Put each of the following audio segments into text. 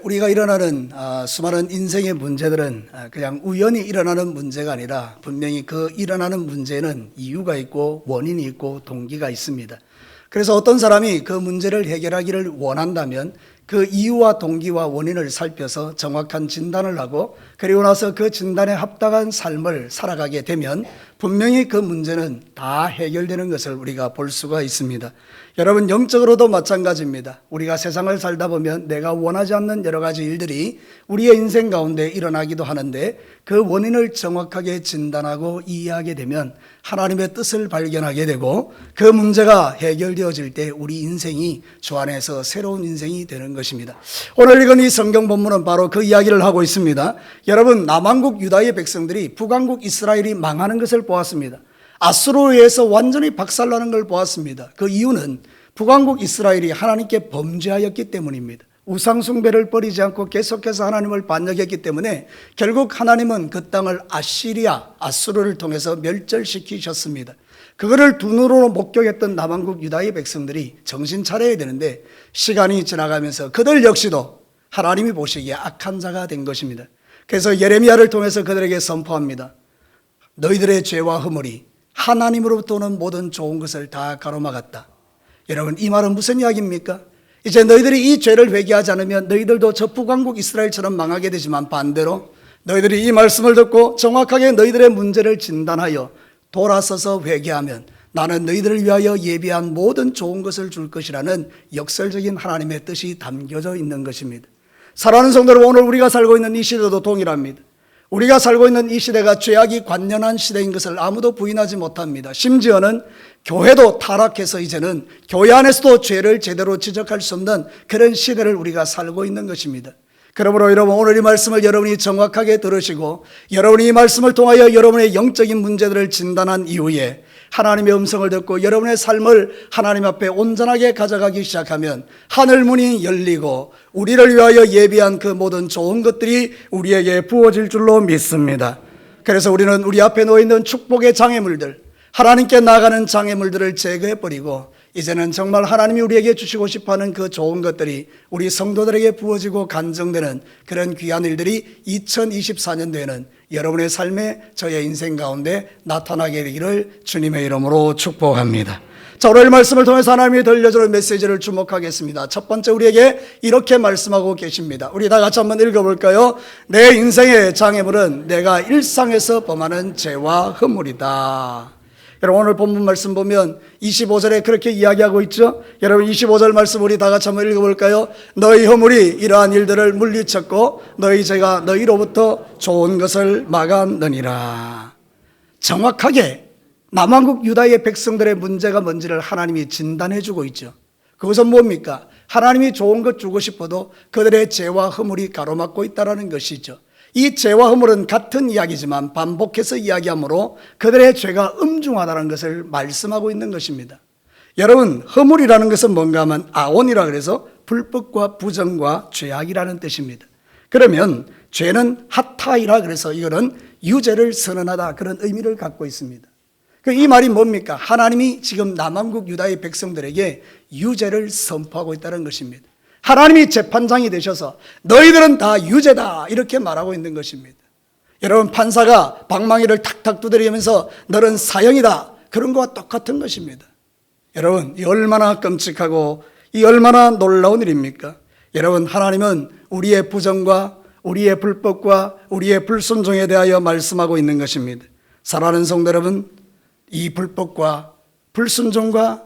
우리가 일어나는 수많은 인생의 문제들은 그냥 우연히 일어나는 문제가 아니라 분명히 그 일어나는 문제는 이유가 있고 원인이 있고 동기가 있습니다. 그래서 어떤 사람이 그 문제를 해결하기를 원한다면 그 이유와 동기와 원인을 살펴서 정확한 진단을 하고 그리고 나서 그 진단에 합당한 삶을 살아가게 되면 분명히 그 문제는 다 해결되는 것을 우리가 볼 수가 있습니다. 여러분, 영적으로도 마찬가지입니다. 우리가 세상을 살다 보면 내가 원하지 않는 여러 가지 일들이 우리의 인생 가운데 일어나기도 하는데 그 원인을 정확하게 진단하고 이해하게 되면 하나님의 뜻을 발견하게 되고 그 문제가 해결되어질 때 우리 인생이 주 안에서 새로운 인생이 되는 것입니다. 오늘 읽은 이 성경 본문은 바로 그 이야기를 하고 있습니다. 여러분, 남왕국 유다의 백성들이 북왕국 이스라엘이 망하는 것을 보았습니다. 아수르에 의해서 완전히 박살나는 걸 보았습니다. 그 이유는 북왕국 이스라엘이 하나님께 범죄하였기 때문입니다. 우상숭배를 버리지 않고 계속해서 하나님을 반역했기 때문에 결국 하나님은 그 땅을 아수르를 통해서 멸절시키셨습니다. 그거를 두 눈으로 목격했던 남왕국 유다의 백성들이 정신 차려야 되는데 시간이 지나가면서 그들 역시도 하나님이 보시기에 악한 자가 된 것입니다. 그래서 예레미야를 통해서 그들에게 선포합니다. 너희들의 죄와 허물이 하나님으로부터 오는 모든 좋은 것을 다 가로막았다. 여러분, 이 말은 무슨 이야기입니까? 이제 너희들이 이 죄를 회개하지 않으면 너희들도 저 북왕국 이스라엘처럼 망하게 되지만 반대로 너희들이 이 말씀을 듣고 정확하게 너희들의 문제를 진단하여 돌아서서 회개하면 나는 너희들을 위하여 예비한 모든 좋은 것을 줄 것이라는 역설적인 하나님의 뜻이 담겨져 있는 것입니다. 사랑하는 성도 여러분, 오늘 우리가 살고 있는 이 시대도 동일합니다. 우리가 살고 있는 이 시대가 죄악이 관연한 시대인 것을 아무도 부인하지 못합니다. 심지어는 교회도 타락해서 이제는 교회 안에서도 죄를 제대로 지적할 수 없는 그런 시대를 우리가 살고 있는 것입니다. 그러므로 여러분, 오늘 이 말씀을 여러분이 정확하게 들으시고 여러분이 이 말씀을 통하여 여러분의 영적인 문제들을 진단한 이후에 하나님의 음성을 듣고 여러분의 삶을 하나님 앞에 온전하게 가져가기 시작하면 하늘 문이 열리고 우리를 위하여 예비한 그 모든 좋은 것들이 우리에게 부어질 줄로 믿습니다. 그래서 우리는 우리 앞에 놓여있는 축복의 장애물들, 하나님께 나아가는 장애물들을 제거해버리고 이제는 정말 하나님이 우리에게 주시고 싶어하는 그 좋은 것들이 우리 성도들에게 부어지고 간증되는 그런 귀한 일들이 2024년도에는 여러분의 삶에 저의 인생 가운데 나타나게 되기를 주님의 이름으로 축복합니다. 자, 오늘 말씀을 통해서 하나님이 들려주는 메시지를 주목하겠습니다. 첫 번째, 우리에게 이렇게 말씀하고 계십니다. 우리 다 같이 한번 읽어볼까요? 내 인생의 장애물은 내가 일상에서 범하는 죄와 허물이다. 여러분, 오늘 본문 말씀 보면 25절에 그렇게 이야기하고 있죠. 여러분, 25절 말씀 우리 다 같이 한번 읽어볼까요? 너희 허물이 이러한 일들을 물리쳤고 너희 죄가 너희로부터 좋은 것을 막았느니라. 정확하게 남왕국 유다의 백성들의 문제가 뭔지를 하나님이 진단해 주고 있죠. 그것은 뭡니까? 하나님이 좋은 것 주고 싶어도 그들의 죄와 허물이 가로막고 있다는 것이죠. 이 죄와 허물은 같은 이야기지만 반복해서 이야기하므로 그들의 죄가 엄중하다는 것을 말씀하고 있는 것입니다. 여러분, 허물이라는 것은 뭔가 하면 아온이라 그래서 불법과 부정과 죄악이라는 뜻입니다. 그러면 죄는 하타이라 그래서 이거는 유죄를 선언하다, 그런 의미를 갖고 있습니다. 이 말이 뭡니까? 하나님이 지금 남왕국 유다의 백성들에게 유죄를 선포하고 있다는 것입니다. 하나님이 재판장이 되셔서 너희들은 다 유죄다 이렇게 말하고 있는 것입니다. 여러분, 판사가 방망이를 탁탁 두드리면서 너는 사형이다, 그런 것과 똑같은 것입니다. 여러분, 이 얼마나 끔찍하고 이 얼마나 놀라운 일입니까? 여러분, 하나님은 우리의 부정과 우리의 불법과 우리의 불순종에 대하여 말씀하고 있는 것입니다. 사랑하는 성도 여러분, 이 불법과 불순종과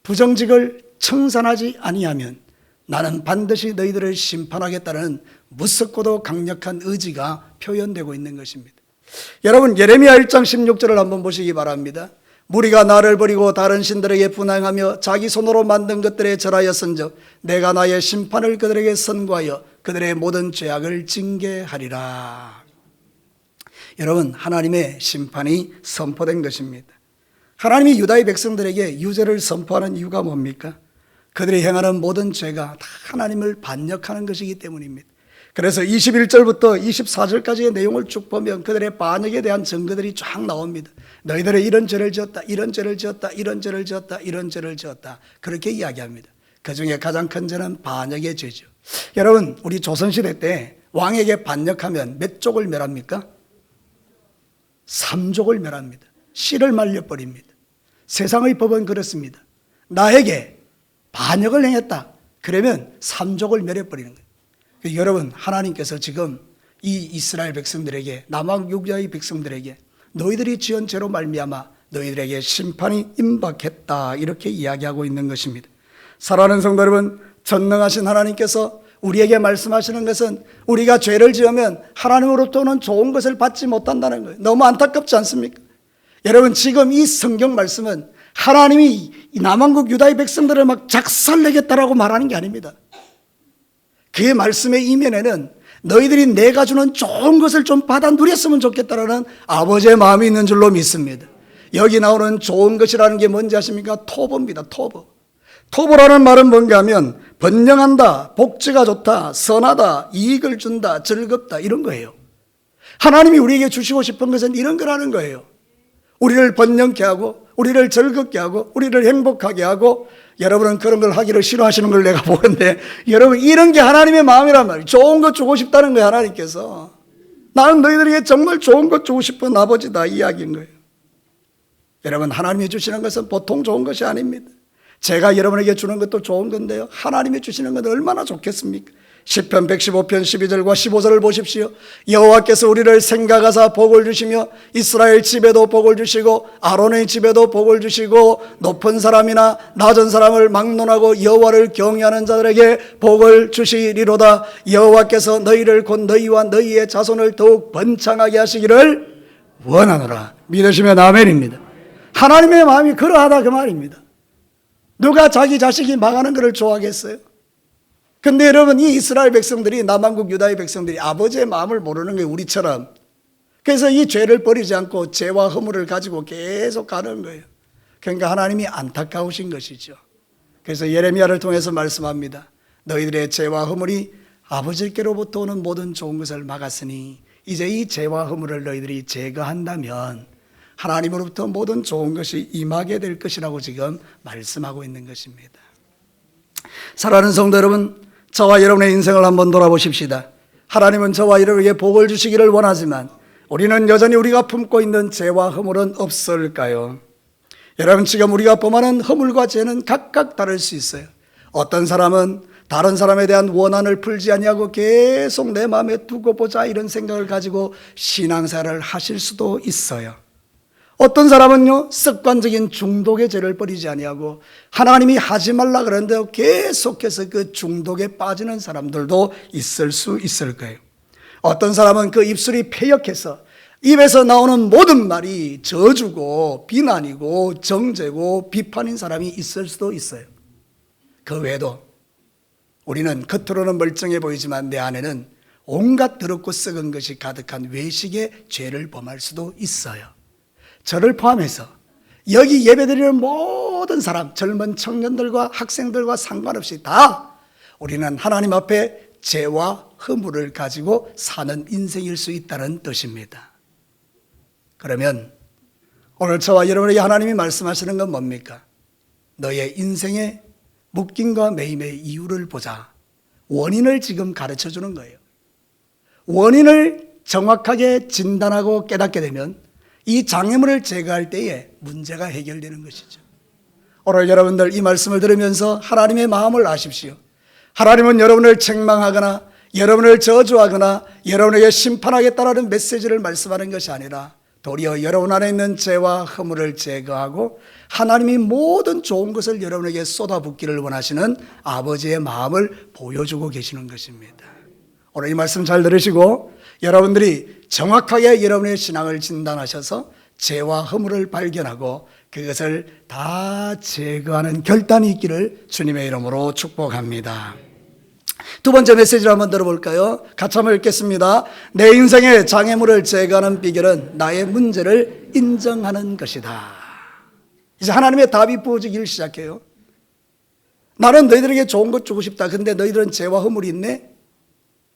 부정직을 청산하지 아니하면 나는 반드시 너희들을 심판하겠다는 무섭고도 강력한 의지가 표현되고 있는 것입니다. 여러분, 예레미야 1장 16절을 한번 보시기 바랍니다. 무리가 나를 버리고 다른 신들에게 분향하며 자기 손으로 만든 것들에 절하였은즉 내가 나의 심판을 그들에게 선고하여 그들의 모든 죄악을 징계하리라. 여러분, 하나님의 심판이 선포된 것입니다. 하나님이 유다의 백성들에게 유죄를 선포하는 이유가 뭡니까? 그들이 행하는 모든 죄가 다 하나님을 반역하는 것이기 때문입니다. 그래서 21절부터 24절까지의 내용을 쭉 보면 그들의 반역에 대한 증거들이 쫙 나옵니다. 너희들은 이런 죄를 지었다, 이런 죄를 지었다, 이런 죄를 지었다, 이런 죄를 지었다, 그렇게 이야기합니다. 그 중에 가장 큰 죄는 반역의 죄죠. 여러분, 우리 조선시대 때 왕에게 반역하면 몇 족을 멸합니까? 3족을 멸합니다. 씨를 말려버립니다. 세상의 법은 그렇습니다. 나에게 반역을 행했다. 그러면 3족을 멸해버리는 거예요. 여러분, 하나님께서 지금 이 이스라엘 백성들에게, 남왕 유다의 백성들에게 너희들이 지은 죄로 말미암아 너희들에게 심판이 임박했다, 이렇게 이야기하고 있는 것입니다. 사랑하는 성도 여러분, 전능하신 하나님께서 우리에게 말씀하시는 것은 우리가 죄를 지으면 하나님으로부터는 좋은 것을 받지 못한다는 거예요. 너무 안타깝지 않습니까? 여러분, 지금 이 성경 말씀은 하나님이 남왕국 유다의 백성들을 막 작살내겠다라고 말하는 게 아닙니다. 그의 말씀의 이면에는 너희들이 내가 주는 좋은 것을 좀 받아 누렸으면 좋겠다라는 아버지의 마음이 있는 줄로 믿습니다. 여기 나오는 좋은 것이라는 게 뭔지 아십니까? 토보입니다. 토보. 토보라는 말은 뭔가 하면 번영한다, 복지가 좋다, 선하다, 이익을 준다, 즐겁다, 이런 거예요. 하나님이 우리에게 주시고 싶은 것은 이런 거라는 거예요. 우리를 번영케 하고, 우리를 즐겁게 하고, 우리를 행복하게 하고. 여러분은 그런 걸 하기를 싫어하시는 걸 내가 보는데, 여러분, 이런 게 하나님의 마음이란 말이에요. 좋은 것 주고 싶다는 거예요, 하나님께서. 나는 너희들에게 정말 좋은 것 주고 싶은 아버지다, 이 이야기인 거예요. 여러분, 하나님이 주시는 것은 보통 좋은 것이 아닙니다. 제가 여러분에게 주는 것도 좋은 건데요, 하나님이 주시는 건 얼마나 좋겠습니까? 시편 115편 12절과 15절을 보십시오. 여호와께서 우리를 생각하사 복을 주시며 이스라엘 집에도 복을 주시고 아론의 집에도 복을 주시고 높은 사람이나 낮은 사람을 막론하고 여호와를 경외하는 자들에게 복을 주시리로다. 여호와께서 너희를 곧 너희와 너희의 자손을 더욱 번창하게 하시기를 원하노라. 믿으시면 아멘입니다. 하나님의 마음이 그러하다, 그 말입니다. 누가 자기 자식이 망하는 것을 좋아하겠어요? 근데 여러분, 이 이스라엘 백성들이, 남왕국 유다의 백성들이 아버지의 마음을 모르는 거예요, 우리처럼. 그래서 이 죄를 버리지 않고 죄와 허물을 가지고 계속 가는 거예요. 그러니까 하나님이 안타까우신 것이죠. 그래서 예레미야를 통해서 말씀합니다. 너희들의 죄와 허물이 아버지께로부터 오는 모든 좋은 것을 막았으니 이제 이 죄와 허물을 너희들이 제거한다면 하나님으로부터 모든 좋은 것이 임하게 될 것이라고 지금 말씀하고 있는 것입니다. 사랑하는 성도 여러분, 저와 여러분의 인생을 한번 돌아보십시다. 하나님은 저와 여러분에게 복을 주시기를 원하지만 우리는 여전히 우리가 품고 있는 죄와 허물은 없을까요? 여러분, 지금 우리가 범하는 허물과 죄는 각각 다를 수 있어요. 어떤 사람은 다른 사람에 대한 원한을 풀지 아니하고 계속 내 마음에 두고 보자, 이런 생각을 가지고 신앙생활을 하실 수도 있어요. 어떤 사람은요, 습관적인 중독의 죄를 버리지 아니하고 하나님이 하지 말라 그러는데 계속해서 그 중독에 빠지는 사람들도 있을 수 있을 거예요. 어떤 사람은 그 입술이 패역해서 입에서 나오는 모든 말이 저주고 비난이고 정죄고 비판인 사람이 있을 수도 있어요. 그 외에도 우리는 겉으로는 멀쩡해 보이지만 내 안에는 온갖 더럽고 썩은 것이 가득한 외식의 죄를 범할 수도 있어요. 저를 포함해서 여기 예배드리는 모든 사람, 젊은 청년들과 학생들과 상관없이 다 우리는 하나님 앞에 죄와 허물을 가지고 사는 인생일 수 있다는 뜻입니다. 그러면 오늘 저와 여러분에게 하나님이 말씀하시는 건 뭡니까? 너의 인생의 묶임과 매임의 이유를 보자. 원인을 지금 가르쳐 주는 거예요. 원인을 정확하게 진단하고 깨닫게 되면 이 장애물을 제거할 때에 문제가 해결되는 것이죠. 오늘 여러분들 이 말씀을 들으면서 하나님의 마음을 아십시오. 하나님은 여러분을 책망하거나 여러분을 저주하거나 여러분에게 심판하겠다라는 메시지를 말씀하는 것이 아니라 도리어 여러분 안에 있는 죄와 허물을 제거하고 하나님이 모든 좋은 것을 여러분에게 쏟아붓기를 원하시는 아버지의 마음을 보여주고 계시는 것입니다. 오늘 이 말씀 잘 들으시고 여러분들이 정확하게 여러분의 신앙을 진단하셔서 죄와 허물을 발견하고 그것을 다 제거하는 결단이 있기를 주님의 이름으로 축복합니다. 두 번째 메시지를 한번 들어볼까요? 같이 한번 읽겠습니다. 내 인생의 장애물을 제거하는 비결은 나의 문제를 인정하는 것이다. 이제 하나님의 답이 부어지기를 시작해요. 나는 너희들에게 좋은 것 주고 싶다. 근데 너희들은 죄와 허물이 있네?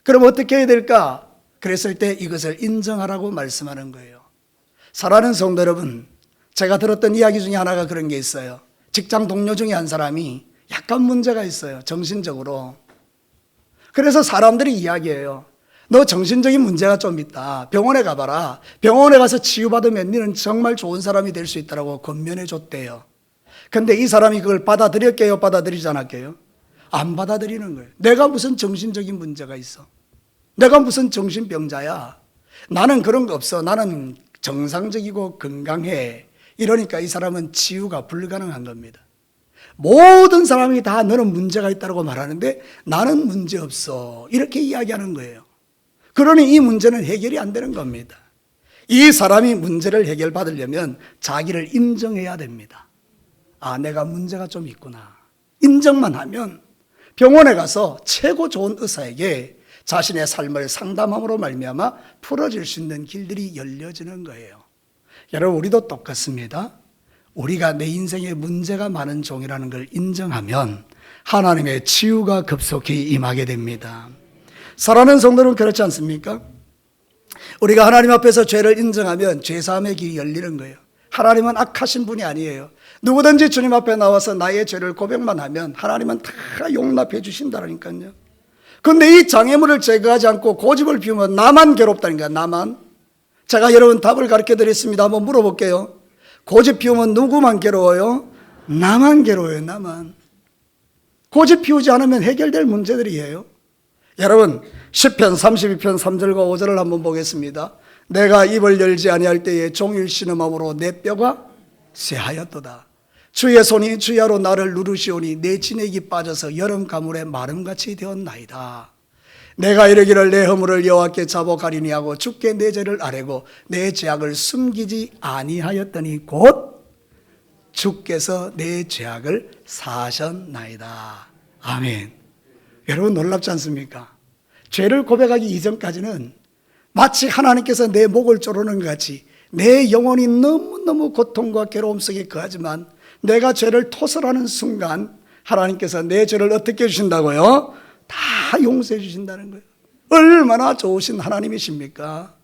그럼 어떻게 해야 될까? 그랬을 때 이것을 인정하라고 말씀하는 거예요. 사랑하는 성도 여러분, 제가 들었던 이야기 중에 하나가 그런 게 있어요. 직장 동료 중에 한 사람이 약간 문제가 있어요. 정신적으로. 그래서 사람들이 이야기해요. 너 정신적인 문제가 좀 있다. 병원에 가봐라. 병원에 가서 치유받으면 너는 정말 좋은 사람이 될 수 있다고 권면해 줬대요. 근데 이 사람이 그걸 받아들였게요? 받아들이지 않았게요? 안 받아들이는 거예요. 내가 무슨 정신적인 문제가 있어? 내가 무슨 정신병자야? 나는 그런 거 없어. 나는 정상적이고 건강해. 이러니까 이 사람은 치유가 불가능한 겁니다. 모든 사람이 다 너는 문제가 있다고 말하는데 나는 문제 없어. 이렇게 이야기하는 거예요. 그러니 이 문제는 해결이 안 되는 겁니다. 이 사람이 문제를 해결받으려면 자기를 인정해야 됩니다. 아, 내가 문제가 좀 있구나. 인정만 하면 병원에 가서 최고 좋은 의사에게 자신의 삶을 상담함으로 말미암아 풀어질 수 있는 길들이 열려지는 거예요. 여러분, 우리도 똑같습니다. 우리가 내 인생에 문제가 많은 종이라는 걸 인정하면 하나님의 치유가 급속히 임하게 됩니다. 사랑하는 성도는 그렇지 않습니까? 우리가 하나님 앞에서 죄를 인정하면 죄사함의 길이 열리는 거예요. 하나님은 악하신 분이 아니에요. 누구든지 주님 앞에 나와서 나의 죄를 고백만 하면 하나님은 다 용납해 주신다니까요. 그런데 이 장애물을 제거하지 않고 고집을 피우면 나만 괴롭다니까. 나만. 제가 여러분 답을 가르쳐 드렸습니다. 한번 물어볼게요. 고집 피우면 누구만 괴로워요? 나만 괴로워요. 나만. 고집 피우지 않으면 해결될 문제들이에요. 여러분, 시편 32편 3절과 5절을 한번 보겠습니다. 내가 입을 열지 아니할 때에 종일 신음함으로 내 뼈가 쇠하였도다. 주의 손이 주야로 나를 누르시오니 내 진액이 빠져서 여름 가물에 마름같이 되었나이다. 내가 이르기를 내 허물을 여호와께 자복하리니 하고 주께 내 죄를 아뢰고 내 죄악을 숨기지 아니하였더니 곧 주께서 내 죄악을 사하셨나이다. 아멘. 여러분, 놀랍지 않습니까? 죄를 고백하기 이전까지는 마치 하나님께서 내 목을 조르는 것 같이 내 영혼이 너무너무 고통과 괴로움 속에 거하지만 내가 죄를 토설하는 순간 하나님께서 내 죄를 어떻게 해주신다고요? 다 용서해 주신다는 거예요. 얼마나 좋으신 하나님이십니까?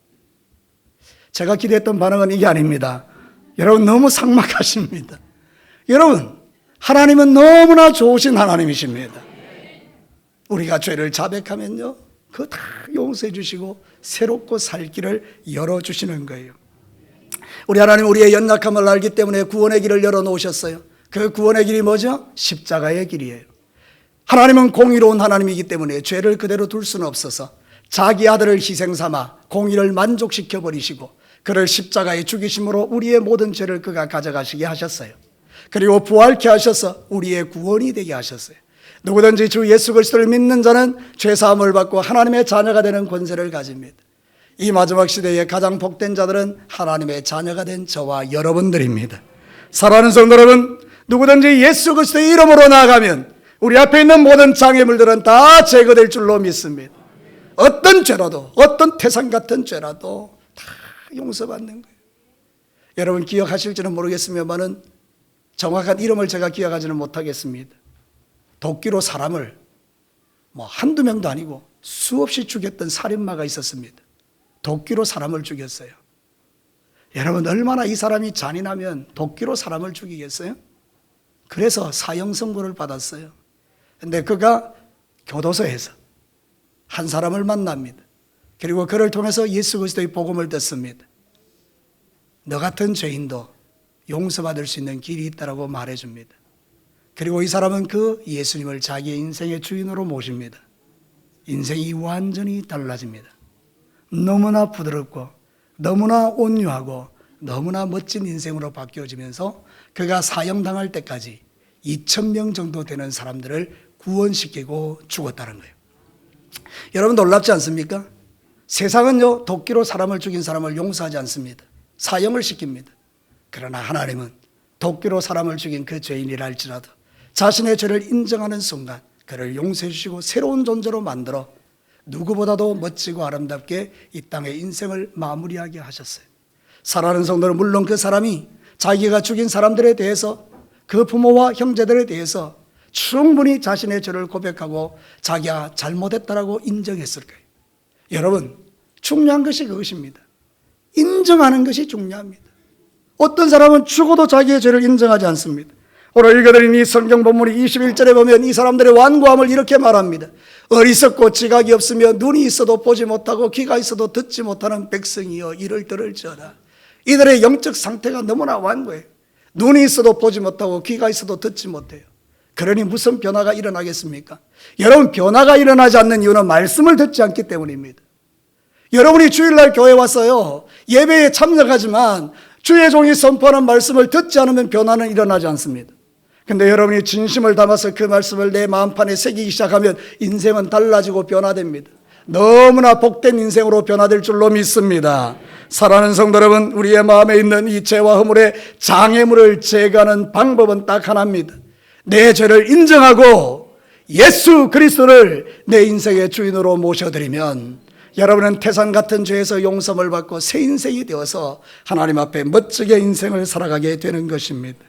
제가 기대했던 반응은 이게 아닙니다. 여러분, 너무 삭막하십니다. 여러분, 하나님은 너무나 좋으신 하나님이십니다. 우리가 죄를 자백하면요, 그거 다 용서해 주시고 새롭고 살 길을 열어주시는 거예요. 우리 하나님 우리의 연약함을 알기 때문에 구원의 길을 열어놓으셨어요. 그 구원의 길이 뭐죠? 십자가의 길이에요. 하나님은 공의로운 하나님이기 때문에 죄를 그대로 둘 수는 없어서 자기 아들을 희생 삼아 공의를 만족시켜 버리시고 그를 십자가에 죽이심으로 우리의 모든 죄를 그가 가져가시게 하셨어요. 그리고 부활케 하셔서 우리의 구원이 되게 하셨어요. 누구든지 주 예수 그리스도를 믿는 자는 죄사함을 받고 하나님의 자녀가 되는 권세를 가집니다. 이 마지막 시대에 가장 복된 자들은 하나님의 자녀가 된 저와 여러분들입니다. 사랑하는 성도 여러분, 누구든지 예수 그리스도의 이름으로 나아가면 우리 앞에 있는 모든 장애물들은 다 제거될 줄로 믿습니다. 어떤 죄라도, 어떤 태산 같은 죄라도 다 용서받는 거예요. 여러분 기억하실지는 모르겠습니다만은 정확한 이름을 제가 기억하지는 못하겠습니다. 도끼로 사람을 한두 명도 아니고 수없이 죽였던 살인마가 있었습니다. 도끼로 사람을 죽였어요. 여러분, 얼마나 이 사람이 잔인하면 도끼로 사람을 죽이겠어요? 그래서 사형 선고를 받았어요. 근데 그가 교도소에서 한 사람을 만납니다. 그리고 그를 통해서 예수 그리스도의 복음을 듣습니다. 너 같은 죄인도 용서받을 수 있는 길이 있다고 말해줍니다. 그리고 이 사람은 그 예수님을 자기의 인생의 주인으로 모십니다. 인생이 완전히 달라집니다. 너무나 부드럽고 너무나 온유하고 너무나 멋진 인생으로 바뀌어지면서 그가 사형당할 때까지 2,000명 정도 되는 사람들을 구원시키고 죽었다는 거예요. 여러분 놀랍지 않습니까? 세상은요, 도끼로 사람을 죽인 사람을 용서하지 않습니다. 사형을 시킵니다. 그러나 하나님은 도끼로 사람을 죽인 그 죄인이라 할지라도 자신의 죄를 인정하는 순간 그를 용서해 주시고 새로운 존재로 만들어 누구보다도 멋지고 아름답게 이 땅의 인생을 마무리하게 하셨어요. 사랑하는 성도는 물론 그 사람이 자기가 죽인 사람들에 대해서 그 부모와 형제들에 대해서 충분히 자신의 죄를 고백하고 자기가 잘못했다라고 인정했을 거예요. 여러분, 중요한 것이 그것입니다. 인정하는 것이 중요합니다. 어떤 사람은 죽어도 자기의 죄를 인정하지 않습니다. 오늘 읽어드린 이 성경 본문이 21절에 보면 이 사람들의 완고함을 이렇게 말합니다. 어리석고 지각이 없으며 눈이 있어도 보지 못하고 귀가 있어도 듣지 못하는 백성이여 이를 들을지어다. 이들의 영적 상태가 너무나 완고해요. 눈이 있어도 보지 못하고 귀가 있어도 듣지 못해요. 그러니 무슨 변화가 일어나겠습니까? 여러분, 변화가 일어나지 않는 이유는 말씀을 듣지 않기 때문입니다. 여러분이 주일날 교회 왔어요. 예배에 참석하지만 주의 종이 선포하는 말씀을 듣지 않으면 변화는 일어나지 않습니다. 근데 여러분이 진심을 담아서 그 말씀을 내 마음판에 새기기 시작하면 인생은 달라지고 변화됩니다. 너무나 복된 인생으로 변화될 줄로 믿습니다. 사랑하는 성도 여러분, 우리의 마음에 있는 이 죄와 허물의 장애물을 제거하는 방법은 딱 하나입니다. 내 죄를 인정하고 예수 그리스도를 내 인생의 주인으로 모셔드리면 여러분은 태산 같은 죄에서 용서를 받고 새 인생이 되어서 하나님 앞에 멋지게 인생을 살아가게 되는 것입니다.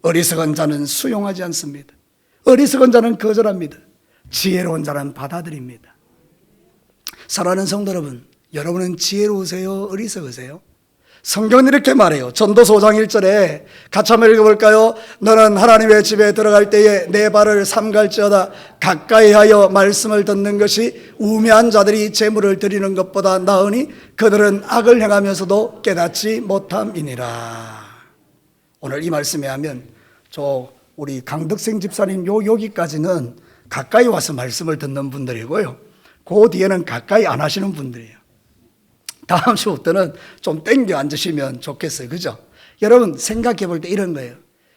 어리석은 자는 수용하지 않습니다. 어리석은 자는 거절합니다. 지혜로운 자는 받아들입니다. 사랑하는 성도 여러분, 여러분은 지혜로우세요? 어리석으세요? 성경은 이렇게 말해요. 전도서 5장 1절에 같이 한번 읽어볼까요? 너는 하나님의 집에 들어갈 때에 내 발을 삼갈지어다. 가까이 하여 말씀을 듣는 것이 우매한 자들이 재물을 드리는 것보다 나으니 그들은 악을 행하면서도 깨닫지 못함이니라. 오늘 이 말씀에 하면 우리 강덕생 집사님 여기까지는 가까이 와서 말씀을 듣는 분들이고요. 그 뒤에는 가까이 안 하시는 분들이에요. 다음 주부터는 좀 땡겨 앉으시면 좋겠어요. 그죠? 여러분 생각해 볼 때 이런 거예요.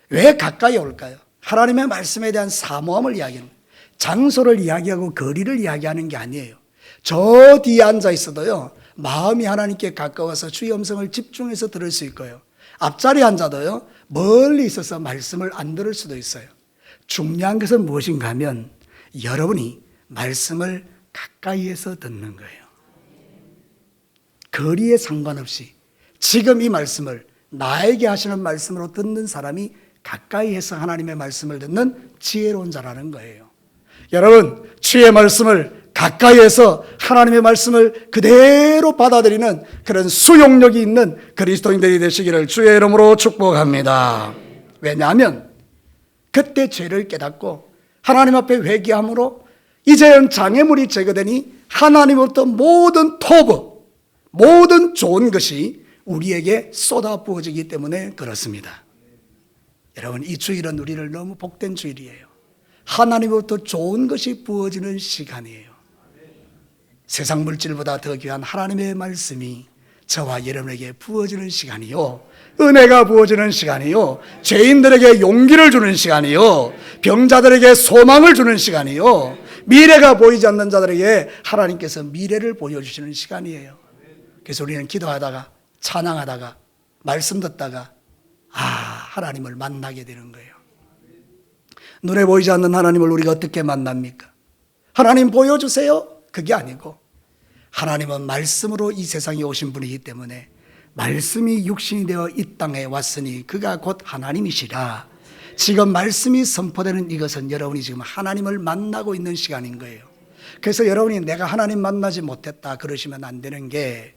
왜 가까이 올까요? 하나님의 말씀에 대한 사모함을 이야기하는 거예요. 장소를 이야기하고 거리를 이야기하는 게 아니에요. 저 뒤에 앉아 있어도요, 마음이 하나님께 가까워서 주의 음성을 집중해서 들을 수 있고요. 앞자리에 앉아도요, 멀리 있어서 말씀을 안 들을 수도 있어요. 중요한 것은 무엇인가 하면 여러분이 말씀을 가까이에서 듣는 거예요. 거리에 상관없이 지금 이 말씀을 나에게 하시는 말씀으로 듣는 사람이 가까이에서 하나님의 말씀을 듣는 지혜로운 자라는 거예요. 여러분, 주의 말씀을 가까이에서 하나님의 말씀을 그대로 받아들이는 그런 수용력이 있는 그리스도인들이 되시기를 주의 이름으로 축복합니다. 왜냐하면 그때 죄를 깨닫고 하나님 앞에 회개함으로 이제는 장애물이 제거되니 하나님으로부터 모든 토부, 모든 좋은 것이 우리에게 쏟아 부어지기 때문에 그렇습니다. 여러분, 이 주일은 우리를 너무 복된 주일이에요. 하나님으로부터 좋은 것이 부어지는 시간이에요. 세상 물질보다 더 귀한 하나님의 말씀이 저와 여러분에게 부어지는 시간이요, 은혜가 부어지는 시간이요, 죄인들에게 용기를 주는 시간이요, 병자들에게 소망을 주는 시간이요, 미래가 보이지 않는 자들에게 하나님께서 미래를 보여주시는 시간이에요. 그래서 우리는 기도하다가 찬양하다가 말씀 듣다가 하나님을 만나게 되는 거예요. 눈에 보이지 않는 하나님을 우리가 어떻게 만납니까? 하나님 보여주세요, 그게 아니고 하나님은 말씀으로 이 세상에 오신 분이기 때문에 말씀이 육신이 되어 이 땅에 왔으니 그가 곧 하나님이시라. 지금 말씀이 선포되는 이것은 여러분이 지금 하나님을 만나고 있는 시간인 거예요. 그래서 여러분이 내가 하나님 만나지 못했다 그러시면 안 되는 게,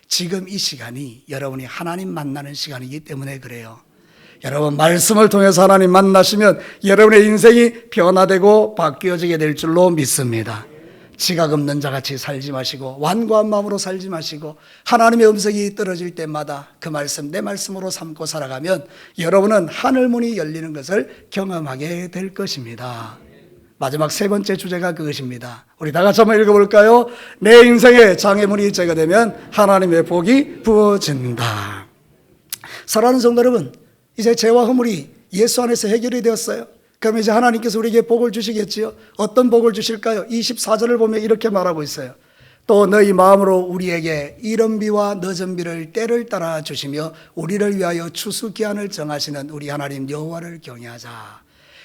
지금 이 시간이 여러분이 하나님 만나는 시간이기 때문에 그래요. 여러분, 말씀을 통해서 하나님 만나시면 여러분의 인생이 변화되고 바뀌어지게 될 줄로 믿습니다. 지각 없는 자같이 살지 마시고 완고한 마음으로 살지 마시고 하나님의 음성이 떨어질 때마다 그 말씀 내 말씀으로 삼고 살아가면 여러분은 하늘문이 열리는 것을 경험하게 될 것입니다. 마지막 세 번째 주제가 그것입니다. 우리 다 같이 한번 읽어볼까요? 내 인생에 장애물이 제거되면 하나님의 복이 부어진다. 사랑하는 성도 여러분, 이제 죄와 허물이 예수 안에서 해결이 되었어요. 그럼 이제 하나님께서 우리에게 복을 주시겠지요? 어떤 복을 주실까요? 24절을 보면 이렇게 말하고 있어요. 또 너희 마음으로 우리에게 이른 비와 늦은 비를 때를 따라 주시며 우리를 위하여 추수 기한을 정하시는 우리 하나님 여호와를 경외하자.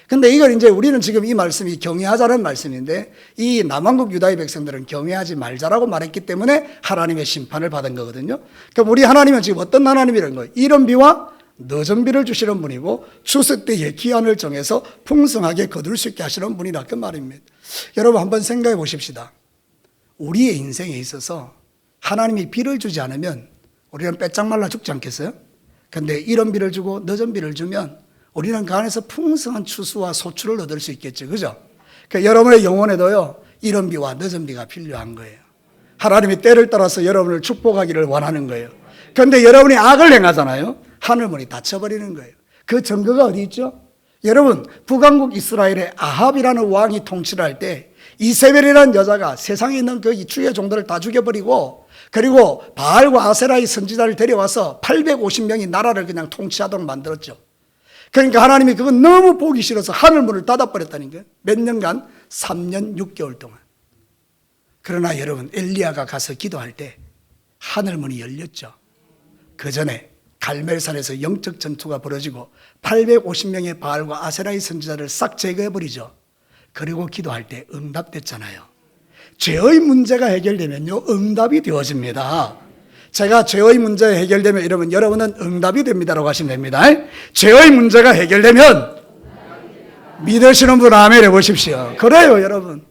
근데 이걸 이제 우리는 지금 이 말씀이 경외하자는 말씀인데, 이 남왕국 유다의 백성들은 경외하지 말자라고 말했기 때문에 하나님의 심판을 받은 거거든요. 그럼 우리 하나님은 지금 어떤 하나님이라는 거예요? 이른 비와 늦은 비를 주시는 분이고 추수 때의 기한을 정해서 풍성하게 거둘 수 있게 하시는 분이라 그 말입니다. 여러분, 한번 생각해 보십시다. 우리의 인생에 있어서 하나님이 비를 주지 않으면 우리는 빼짝 말라 죽지 않겠어요? 근데 이른 비를 주고 늦은 비를 주면 우리는 그 안에서 풍성한 추수와 소출을 얻을 수 있겠죠. 그죠? 그러니까 여러분의 영혼에도요, 이른 비와 늦은 비가 필요한 거예요. 하나님이 때를 따라서 여러분을 축복하기를 원하는 거예요. 그런데 여러분이 악을 행하잖아요. 하늘문이 닫혀버리는 거예요. 그 증거가 어디 있죠? 여러분, 북왕국 이스라엘의 아합이라는 왕이 통치를 할 때 이세벨이라는 여자가 세상에 있는 그 주의 종들을 다 죽여버리고, 그리고 바알과 아세라의 선지자를 데려와서 850명이 나라를 그냥 통치하도록 만들었죠. 그러니까 하나님이 그건 너무 보기 싫어서 하늘문을 닫아버렸다니까요. 몇 년간? 3년 6개월 동안. 그러나 여러분, 엘리야가 가서 기도할 때 하늘문이 열렸죠. 그 전에 갈멜산에서 영적 전투가 벌어지고 850명의 바알과 아세라의 선지자를 싹 제거해버리죠. 그리고 기도할 때 응답됐잖아요. 죄의 문제가 해결되면요, 응답이 되어집니다. 제가 죄의 문제가 해결되면 여러분은 응답이 됩니다라고 하시면 됩니다. 죄의 문제가 해결되면 믿으시는 분 아멘 해보십시오. 그래요, 여러분.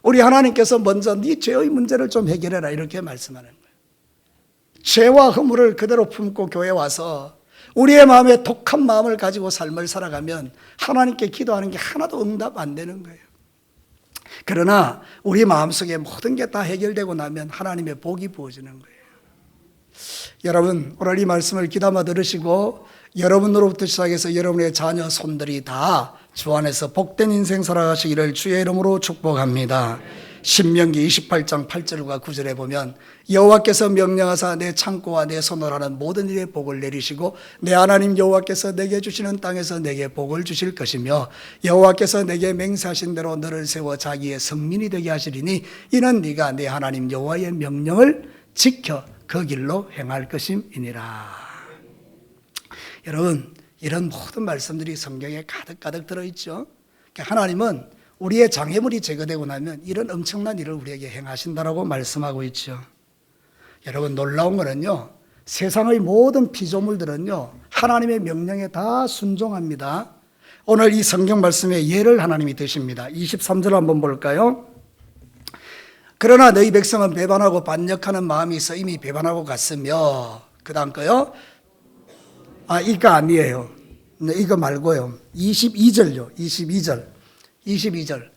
우리 하나님께서 먼저 네 죄의 문제를 좀 해결해라 이렇게 말씀하는 거예요. 죄와 허물을 그대로 품고 교회에 와서 우리의 마음에 독한 마음을 가지고 삶을 살아가면 하나님께 기도하는 게 하나도 응답 안 되는 거예요. 그러나 우리 마음속에 모든 게 다 해결되고 나면 하나님의 복이 부어지는 거예요. 여러분, 오늘 이 말씀을 귀담아 들으시고 여러분으로부터 시작해서 여러분의 자녀, 손들이 다 주 안에서 복된 인생 살아가시기를 주의 이름으로 축복합니다. 신명기 28장 8절과 9절에 보면 여호와께서 명령하사 내 창고와 내 손을 하는 모든 일에 복을 내리시고 내 하나님 여호와께서 내게 주시는 땅에서 내게 복을 주실 것이며 여호와께서 내게 맹세하신 대로 너를 세워 자기의 성민이 되게 하시리니 이는 네가 내 하나님 여호와의 명령을 지켜 그 길로 행할 것임이니라. 여러분, 이런 모든 말씀들이 성경에 가득가득 들어있죠. 하나님은 우리의 장애물이 제거되고 나면 이런 엄청난 일을 우리에게 행하신다라고 말씀하고 있죠. 여러분, 놀라운 거는요, 세상의 모든 피조물들은요 하나님의 명령에 다 순종합니다. 오늘 이 성경 말씀의 예를 하나님이 드십니다. 23절 한번 볼까요? 그러나 너희 백성은 배반하고 반역하는 마음이 있어 이미 배반하고 갔으며, 그 다음 거요, 이거 아니에요. 이거 말고요. 22절요. 22절.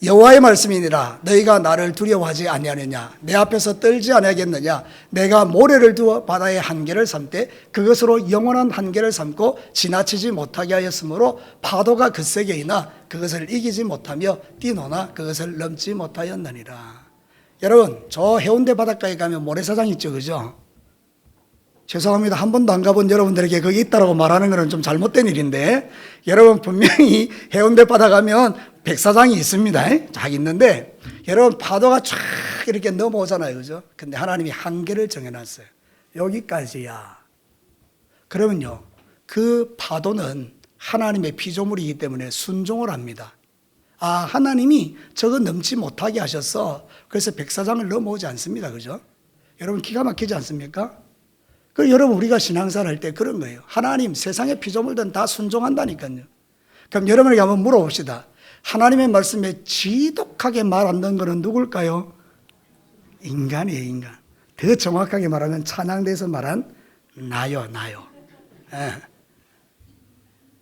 여호와의 말씀이니라. 너희가 나를 두려워하지 아니하느냐? 내 앞에서 떨지 아니하겠느냐? 내가 모래를 두어 바다의 한계를 삼되 그것으로 영원한 한계를 삼고 지나치지 못하게 하였으므로 파도가 그세게 이나 그것을 이기지 못하며 뛰노나 그것을 넘지 못하였느니라. 여러분, 저 해운대 바닷가에 가면 모래사장 있죠, 그죠? 죄송합니다. 한 번도 안 가본 여러분들에게 거기 있다라고 말하는 것은 좀 잘못된 일인데, 여러분 분명히 해운대 바다 가면 백사장이 있습니다. 쫙 있는데, 여러분 파도가 쫙 이렇게 넘어오잖아요, 그죠? 근데 하나님이 한계를 정해놨어요. 여기까지야. 그러면요, 그 파도는 하나님의 피조물이기 때문에 순종을 합니다. 하나님이 저거 넘지 못하게 하셨어. 그래서 백사장을 넘어오지 않습니다, 그죠? 여러분, 기가 막히지 않습니까? 여러분, 우리가 신앙생활 할 때 그런 거예요. 하나님, 세상의 피조물들은 다 순종한다니까요. 그럼 여러분에게 한번 물어봅시다. 하나님의 말씀에 지독하게 말 안 듣는 것은 누굴까요? 인간이에요, 인간. 더 정확하게 말하면 찬양대에서 말한 나요. 예.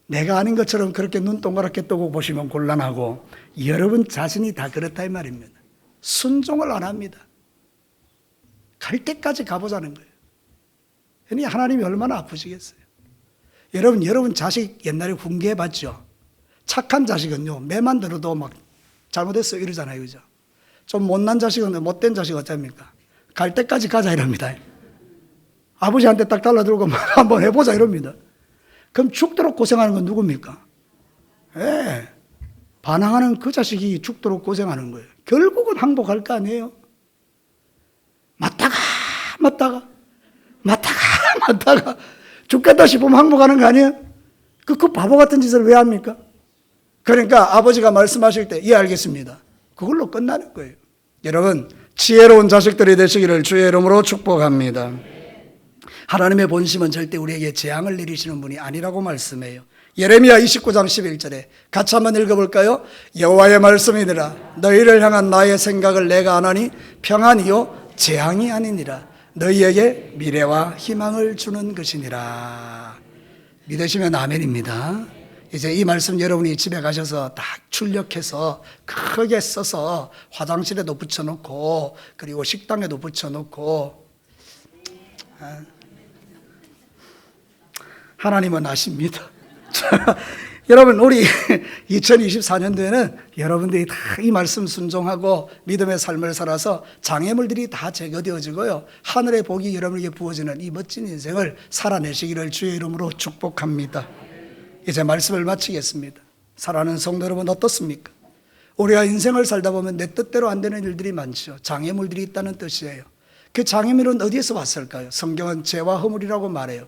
내가 아닌 것처럼 그렇게 눈 동그랗게 뜨고 보시면 곤란하고, 여러분 자신이 다 그렇다 이 말입니다. 순종을 안 합니다. 갈 때까지 가보자는 거예요. 그러니 하나님이 얼마나 아프시겠어요. 여러분 자식 옛날에 훈계해 봤죠? 착한 자식은요, 매만 들어도 막 잘못했어 이러잖아요, 그죠? 좀 못난 자식은, 못된 자식 어쩝니까? 갈 때까지 가자 이럽니다. 아버지한테 딱 달라들고 한번 해보자 이럽니다. 그럼 죽도록 고생하는 건 누굽니까? 반항하는 그 자식이 죽도록 고생하는 거예요. 결국은 항복할 거 아니에요? 맞다가 죽겠다 싶으면 항복하는 거 아니에요? 그 바보 같은 짓을 왜 합니까? 그러니까 아버지가 말씀하실 때, 예, 알겠습니다. 그걸로 끝나는 거예요. 여러분, 지혜로운 자식들이 되시기를 주의 이름으로 축복합니다. 하나님의 본심은 절대 우리에게 재앙을 내리시는 분이 아니라고 말씀해요. 예레미야 29장 11절에 같이 한번 읽어볼까요? 여호와의 말씀이니라. 너희를 향한 나의 생각을 내가 아나니 평안이요 재앙이 아니니라. 너희에게 미래와 희망을 주는 것이니라. 믿으시면 아멘입니다. 이제 이 말씀 여러분이 집에 가셔서 딱 출력해서 크게 써서 화장실에도 붙여놓고 그리고 식당에도 붙여놓고 하나님은 아십니다. 여러분 우리 2024년도에는 여러분들이 다 이 말씀 순종하고 믿음의 삶을 살아서 장애물들이 다 제거되어지고요, 하늘의 복이 여러분에게 부어지는 이 멋진 인생을 살아내시기를 주의 이름으로 축복합니다. 이제 말씀을 마치겠습니다. 사랑하는 성도 여러분, 어떻습니까? 우리가 인생을 살다 보면 내 뜻대로 안 되는 일들이 많죠. 장애물들이 있다는 뜻이에요. 그 장애물은 어디에서 왔을까요? 성경은 죄와 허물이라고 말해요.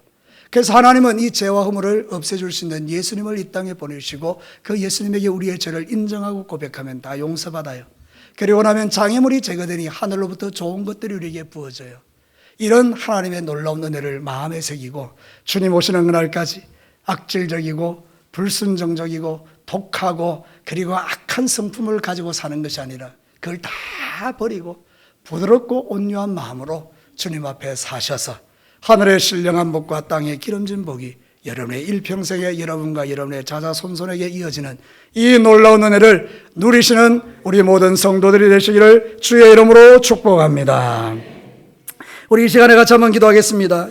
그래서 하나님은 이 죄와 허물을 없애줄 수 있는 예수님을 이 땅에 보내시고 그 예수님에게 우리의 죄를 인정하고 고백하면 다 용서받아요. 그리고 나면 장애물이 제거되니 하늘로부터 좋은 것들이 우리에게 부어져요. 이런 하나님의 놀라운 은혜를 마음에 새기고 주님 오시는 그날까지 악질적이고 불순종적이고 독하고 그리고 악한 성품을 가지고 사는 것이 아니라 그걸 다 버리고 부드럽고 온유한 마음으로 주님 앞에 사셔서 하늘의 신령한 복과 땅의 기름진 복이 여러분의 일평생에 여러분과 여러분의 자자손손에게 이어지는 이 놀라운 은혜를 누리시는 우리 모든 성도들이 되시기를 주의 이름으로 축복합니다. 우리 이 시간에 같이 한번 기도하겠습니다.